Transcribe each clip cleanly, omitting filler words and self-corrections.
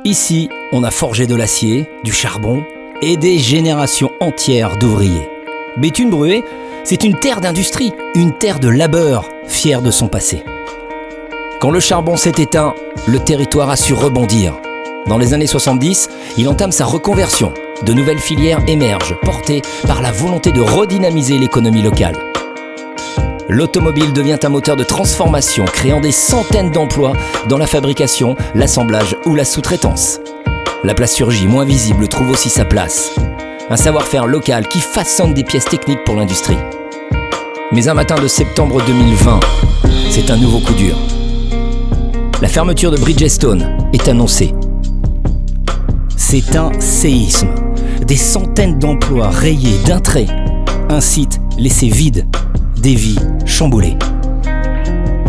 Ici, on a forgé de l'acier, du charbon et des générations entières d'ouvriers. Béthune-Bruay, c'est une terre d'industrie, une terre de labeur, fière de son passé. Quand le charbon s'est éteint, le territoire a su rebondir. Dans les années 70, il entame sa reconversion. De nouvelles filières émergent, portées par la volonté de redynamiser l'économie locale. L'automobile devient un moteur de transformation, créant des centaines d'emplois dans la fabrication, l'assemblage ou la sous-traitance. La plasturgie, moins visible, trouve aussi sa place. Un savoir-faire local qui façonne des pièces techniques pour l'industrie. Mais un matin de septembre 2020, c'est un nouveau coup dur. La fermeture de Bridgestone est annoncée. C'est un séisme. Des centaines d'emplois rayés d'un trait. Un site laissé vide. Des vies chamboulées.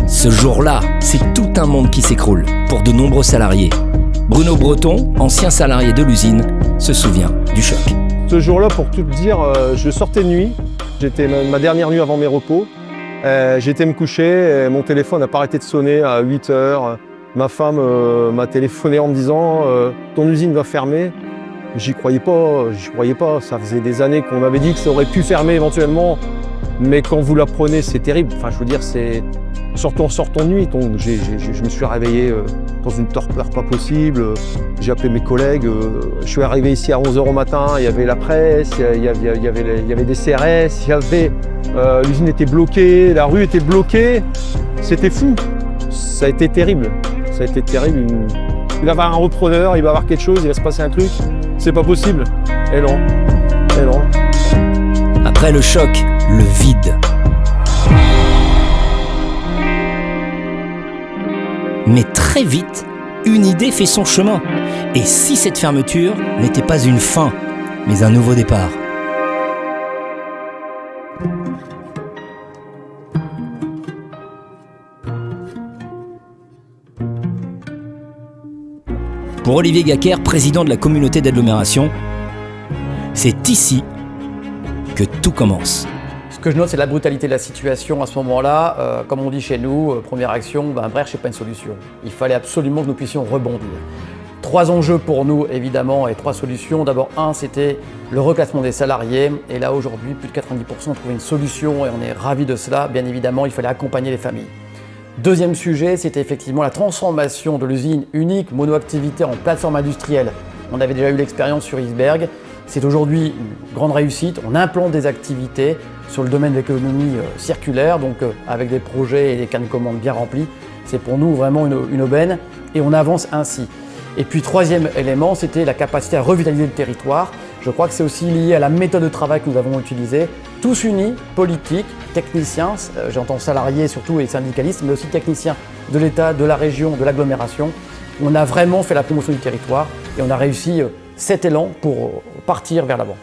Ce jour-là, c'est tout un monde qui s'écroule pour de nombreux salariés. Bruno Breton, ancien salarié de l'usine, se souvient du choc. Ce jour-là, pour tout te dire, je sortais de nuit. J'étais ma dernière nuit avant mes repos. J'étais me coucher, mon téléphone n'a pas arrêté de sonner à 8 heures. Ma femme m'a téléphoné en me disant « ton usine va fermer ». J'y croyais pas. Ça faisait des années qu'on m'avait dit que ça aurait pu fermer éventuellement. Mais quand vous l'apprenez, c'est terrible. Enfin, je veux dire, c'est... Surtout en sortant de nuit, je me suis réveillé dans une torpeur pas possible. J'ai appelé mes collègues. Je suis arrivé ici à 11h au matin. Il y avait la presse, il y avait des CRS, l'usine était bloquée, la rue était bloquée. C'était fou. Ça a été terrible. Il va y avoir un repreneur, il va y avoir quelque chose, il va se passer un truc. C'est pas possible. Et non. Après le choc, le vide. Mais très vite, une idée fait son chemin. Et si cette fermeture n'était pas une fin, mais un nouveau départ? Pour Olivier Gaquer, président de la communauté d'agglomération, c'est ici que tout commence. Ce que je note, c'est la brutalité de la situation à ce moment-là. Comme on dit chez nous, première action, bref, c'est pas une solution. Il fallait absolument que nous puissions rebondir. 3 enjeux pour nous, évidemment, et 3 solutions. D'abord, c'était le reclassement des salariés. Et là, aujourd'hui, plus de 90% ont trouvé une solution et on est ravis de cela. Bien évidemment, il fallait accompagner les familles. Deuxième sujet, c'était effectivement la transformation de l'usine unique monoactivité en plateforme industrielle. On avait déjà eu l'expérience sur Isberg. C'est aujourd'hui une grande réussite. On implante des activités sur le domaine de l'économie circulaire, donc avec des projets et des carnets de commandes bien remplis. C'est pour nous vraiment une aubaine et on avance ainsi. Et puis troisième élément, c'était la capacité à revitaliser le territoire. Je crois que c'est aussi lié à la méthode de travail que nous avons utilisée. Tous unis, politiques, techniciens, j'entends salariés surtout et syndicalistes, mais aussi techniciens de l'État, de la région, de l'agglomération. On a vraiment fait la promotion du territoire et on a réussi cet élan pour partir vers l'avant.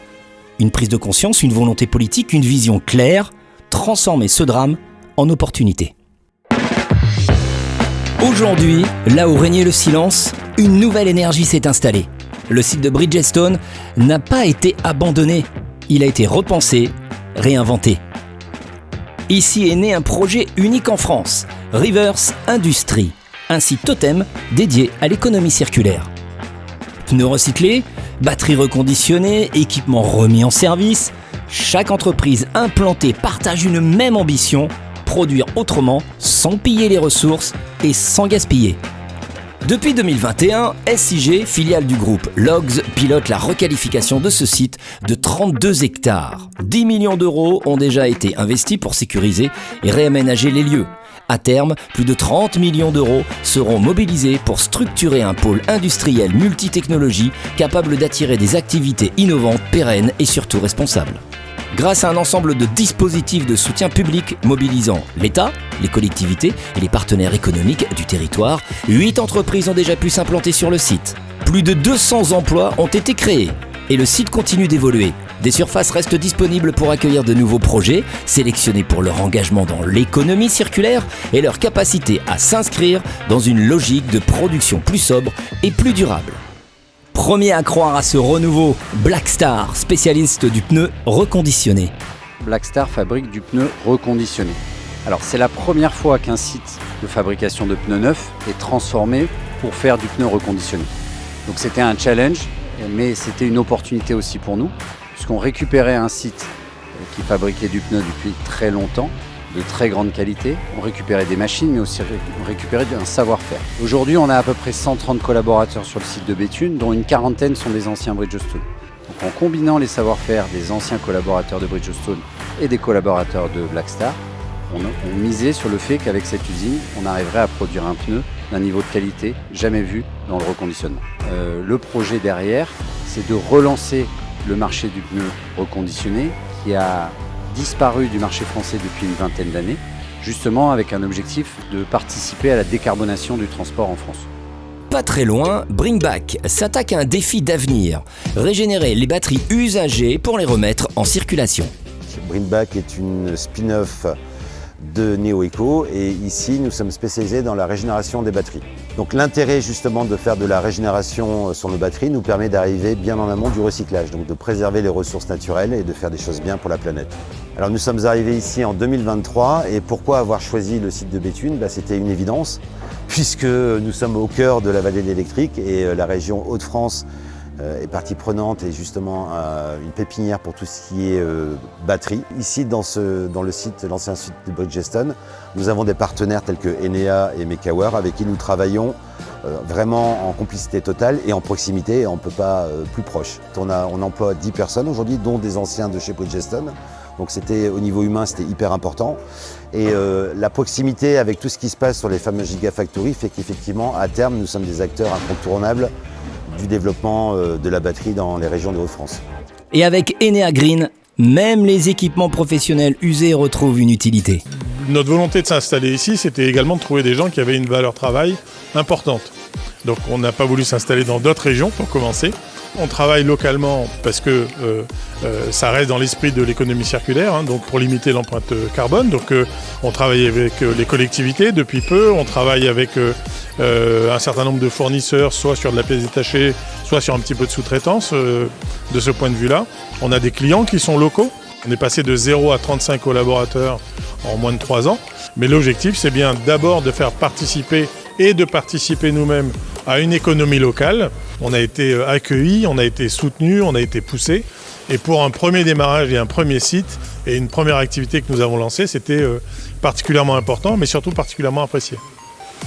Une prise de conscience, une volonté politique, une vision claire, transformer ce drame en opportunité. Aujourd'hui, là où régnait le silence, une nouvelle énergie s'est installée. Le site de Bridgestone n'a pas été abandonné, il a été repensé, réinventé. Ici est né un projet unique en France, Rivers Industries, un site totem dédié à l'économie circulaire. Pneus recyclés, batteries reconditionnées, équipements remis en service, chaque entreprise implantée partage une même ambition, produire autrement, sans piller les ressources et sans gaspiller. Depuis 2021, SIG, filiale du groupe Logs, pilote la requalification de ce site de 32 hectares. 10 millions d'euros ont déjà été investis pour sécuriser et réaménager les lieux. À terme, plus de 30 millions d'euros seront mobilisés pour structurer un pôle industriel multitechnologie capable d'attirer des activités innovantes, pérennes et surtout responsables. Grâce à un ensemble de dispositifs de soutien public mobilisant l'État, les collectivités et les partenaires économiques du territoire, 8 entreprises ont déjà pu s'implanter sur le site. Plus de 200 emplois ont été créés et le site continue d'évoluer. Des surfaces restent disponibles pour accueillir de nouveaux projets, sélectionnés pour leur engagement dans l'économie circulaire et leur capacité à s'inscrire dans une logique de production plus sobre et plus durable. Premier à croire à ce renouveau, Blackstar, spécialiste du pneu reconditionné. Blackstar fabrique du pneu reconditionné. Alors c'est la première fois qu'un site de fabrication de pneus neufs est transformé pour faire du pneu reconditionné. Donc c'était un challenge, mais c'était une opportunité aussi pour nous, puisqu'on récupérait un site qui fabriquait du pneu depuis très longtemps, de très grande qualité. On récupérait des machines, mais aussi on récupérait un savoir-faire. Aujourd'hui, on a à peu près 130 collaborateurs sur le site de Béthune, dont une quarantaine sont des anciens Bridgestone. Donc en combinant les savoir-faire des anciens collaborateurs de Bridgestone et des collaborateurs de Blackstar, on misait sur le fait qu'avec cette usine, on arriverait à produire un pneu d'un niveau de qualité jamais vu dans le reconditionnement. Le projet derrière, c'est de relancer le marché du pneu reconditionné qui a disparu du marché français depuis une vingtaine d'années, justement avec un objectif de participer à la décarbonation du transport en France. Pas très loin, Bringback s'attaque à un défi d'avenir, régénérer les batteries usagées pour les remettre en circulation. Bringback est une spin-off de NeoEco et ici nous sommes spécialisés dans la régénération des batteries. Donc l'intérêt justement de faire de la régénération sur nos batteries nous permet d'arriver bien en amont du recyclage, donc de préserver les ressources naturelles et de faire des choses bien pour la planète. Alors nous sommes arrivés ici en 2023 et pourquoi avoir choisi le site de Béthune ? C'était une évidence puisque nous sommes au cœur de la vallée de l'électrique et la région Hauts-de-France est partie prenante et justement une pépinière pour tout ce qui est batterie. Ici, dans le site, l'ancien site de Bridgestone, nous avons des partenaires tels que Enea et Mekaware avec qui nous travaillons vraiment en complicité totale et en proximité et on ne peut pas plus proche. On emploie 10 personnes aujourd'hui, dont des anciens de chez Bridgestone. Donc c'était au niveau humain, c'était hyper important. Et la proximité avec tout ce qui se passe sur les fameuses Gigafactories fait qu'effectivement, à terme, nous sommes des acteurs incontournables du développement de la batterie dans les régions de Hauts-de-France. Et avec Enea Green, même les équipements professionnels usés retrouvent une utilité. Notre volonté de s'installer ici, c'était également de trouver des gens qui avaient une valeur travail importante. Donc on n'a pas voulu s'installer dans d'autres régions pour commencer. On travaille localement parce que ça reste dans l'esprit de l'économie circulaire, donc pour limiter l'empreinte carbone. Donc on travaille avec les collectivités depuis peu, on travaille avec un certain nombre de fournisseurs, soit sur de la pièce détachée, soit sur un petit peu de sous-traitance. De ce point de vue-là, on a des clients qui sont locaux. On est passé de 0 à 35 collaborateurs en moins de 3 ans. Mais l'objectif, c'est bien d'abord de faire participer et de participer nous-mêmes à une économie locale. On a été accueillis, on a été soutenus, on a été poussés. Et pour un premier démarrage et un premier site et une première activité que nous avons lancée, c'était particulièrement important, mais surtout particulièrement apprécié.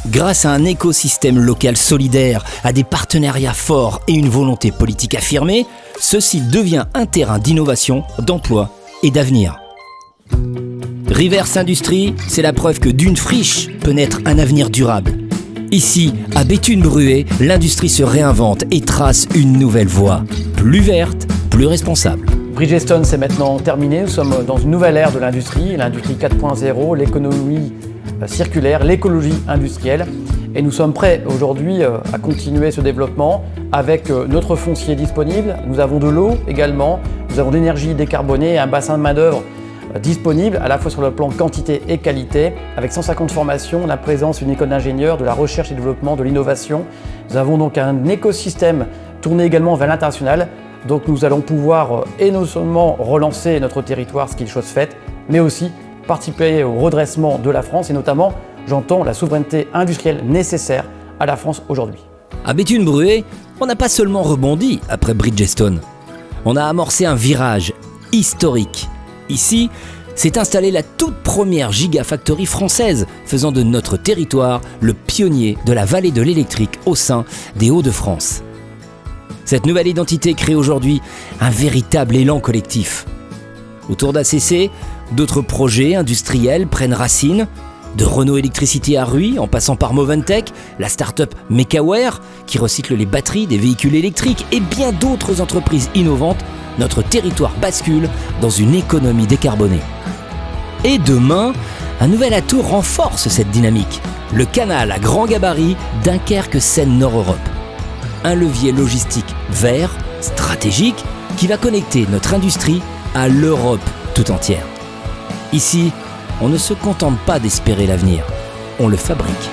Grâce à un écosystème local solidaire, à des partenariats forts et une volonté politique affirmée, ce site devient un terrain d'innovation, d'emploi et d'avenir. Reverse Industries, c'est la preuve que d'une friche peut naître un avenir durable. Ici, à Béthune-Bruay, l'industrie se réinvente et trace une nouvelle voie, plus verte, plus responsable. Bridgestone, c'est maintenant terminé. Nous sommes dans une nouvelle ère de l'industrie 4.0, l'économie circulaire, l'écologie industrielle. Et nous sommes prêts aujourd'hui à continuer ce développement avec notre foncier disponible. Nous avons de l'eau également, nous avons de l'énergie décarbonée et un bassin de main-d'œuvre disponible à la fois sur le plan quantité et qualité. Avec 150 formations, la présence d'une école d'ingénieurs, de la recherche et développement, de l'innovation. Nous avons donc un écosystème tourné également vers l'international. Donc nous allons pouvoir et non seulement relancer notre territoire, ce qui est chose faite, mais aussi participer au redressement de la France et notamment, j'entends, la souveraineté industrielle nécessaire à la France aujourd'hui. À Béthune-Bruay, on n'a pas seulement rebondi après Bridgestone. On a amorcé un virage historique. Ici, s'est installée la toute première Gigafactory française, faisant de notre territoire le pionnier de la vallée de l'électrique au sein des Hauts-de-France. Cette nouvelle identité crée aujourd'hui un véritable élan collectif. Autour d'ACC, d'autres projets industriels prennent racine, de Renault Électricité à Ruy, en passant par Moventech, la start-up Mekaware, qui recycle les batteries des véhicules électriques, et bien d'autres entreprises innovantes, notre territoire bascule dans une économie décarbonée. Et demain, un nouvel atout renforce cette dynamique. Le canal à grand gabarit Dunkerque-Seine-Nord-Europe. Un levier logistique vert, stratégique, qui va connecter notre industrie à l'Europe tout entière. Ici, on ne se contente pas d'espérer l'avenir, on le fabrique.